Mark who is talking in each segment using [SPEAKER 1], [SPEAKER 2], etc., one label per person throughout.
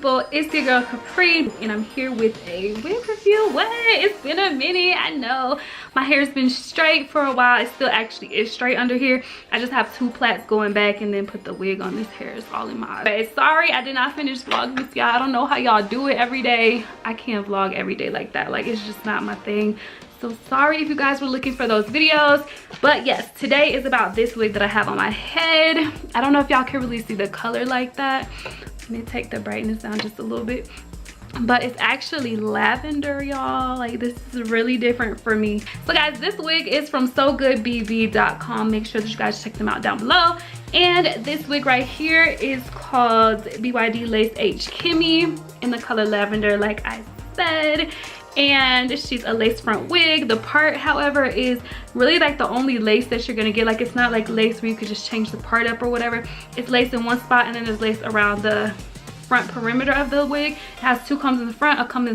[SPEAKER 1] people, it's your girl Capri, and I'm here with a wig review. What? It's been a minute. I know my hair's been straight for a while. It still actually is straight under here. I just have 2 plaits going back and then put the wig on. This hair is all in my eye. But sorry I did not finish vlogging with y'all. I don't know how y'all do it every day. I can't vlog every day like that. Like, it's just not my thing. So sorry if you guys were looking for those videos. But yes, today is about this wig that I have on my head. I don't know if y'all can really see the color like that. Let me take the brightness down just a little bit. But it's actually lavender, y'all. Like, this is really different for me. So guys, this wig is from sogoodbb.com. Make sure that you guys check them out down below. And this wig right here is called BYD Lace H Kimi in the color lavender, like I said. And she's a lace front wig. The part, however, is really like the only lace that you're gonna get. Like, it's not like lace where you could just change the part up or whatever. It's lace in one spot and then there's lace around the front perimeter of the wig. It has 2 combs in the front, a comb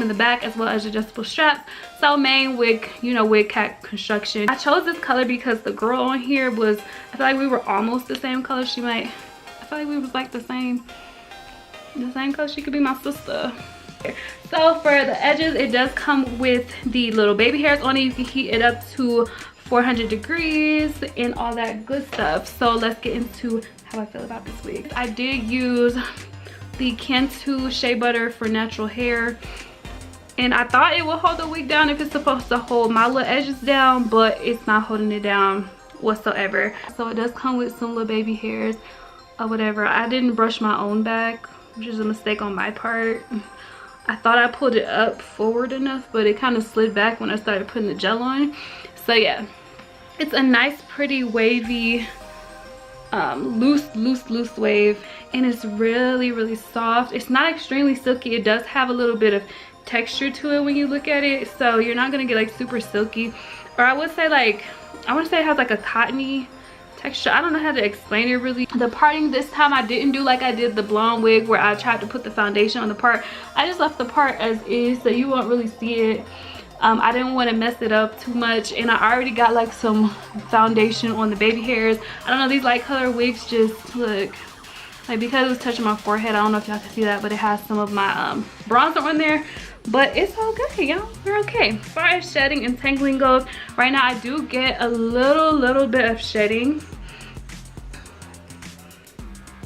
[SPEAKER 1] in the back, as well as adjustable straps. So main wig, you know, wig cap construction. I chose this color because the girl on here was, I feel like we were almost the same color. I feel like we was like the same color. She could be my sister. So for the edges, it does come with the little baby hairs on it. You can heat it up to 400 degrees and all that good stuff. So let's get into how I feel about this wig. I did use the Cantu Shea Butter for natural hair, and I thought it would hold the wig down if it's supposed to hold my little edges down, but it's not holding it down whatsoever. So it does come with some little baby hairs or whatever. I didn't brush my own back, which is a mistake on my part. I thought I pulled it up forward enough, but it kind of slid back when I started putting the gel on. So yeah, it's a nice, pretty, wavy, loose wave, and it's really soft. It's not extremely silky. It does have a little bit of texture to it when you look at it, so you're not gonna get like super silky, or I would say, like, I want to say it has like a cottony texture. I don't know how to explain it really. The parting this time, I didn't do like I did the blonde wig where I tried to put the foundation on the part. I just left the part as is, so you won't really see it. I didn't want to mess it up too much, and I already got like some foundation on the baby hairs. I don't know, these light color wigs just look like, because it was touching my forehead, I don't know if y'all can see that, but it has some of my bronzer on there. But it's all good, y'all. We're okay. As far as shedding and tangling goes, right now I do get a little bit of shedding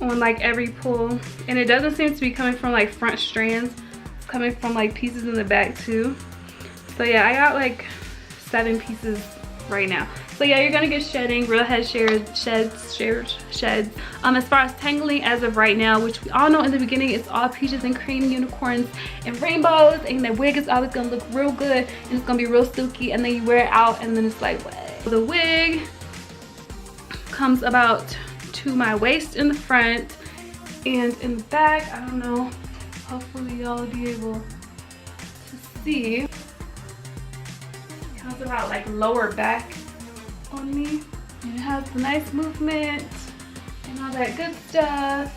[SPEAKER 1] on like every pull, and it doesn't seem to be coming from like front strands. It's coming from like pieces in the back too. So yeah, I got like 7 pieces right now. So yeah, you're gonna get shedding, real head sheds. As far as tangling, as of right now, which we all know in the beginning, it's all peaches and cream, unicorns and rainbows, and the wig is always gonna look real good and it's gonna be real silky, and then you wear it out and then it's like, what? The wig comes about to my waist in the front, and in the back, I don't know, hopefully y'all will be able to see. It comes about like lower back on me, and it has a nice movement and all that good stuff.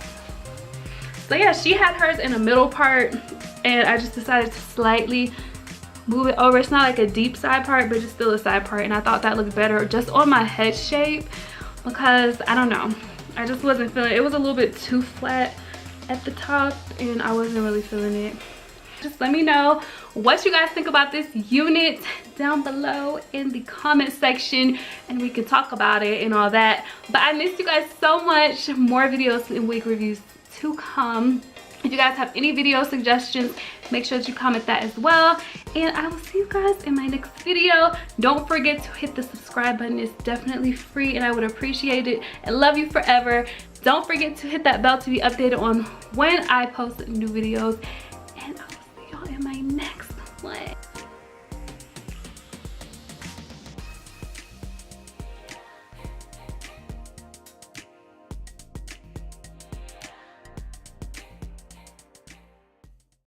[SPEAKER 1] So yeah, she had hers in the middle part, and I just decided to slightly move it over. It's not like a deep side part, but it's still a side part, and I thought that looked better just on my head shape, because I don't know, I just wasn't feeling it. It was a little bit too flat at the top and I wasn't really feeling it. Just let me know what you guys think about this unit down below in the comment section, and we can talk about it and all that. But I missed you guys so much. More videos and wig reviews to come. If you guys have any video suggestions, make sure that you comment that as well, and I will see you guys in my next video. Don't forget to hit the subscribe button. It's definitely free and I would appreciate it, and love you forever. Don't forget to hit that bell to be updated on when I post new videos,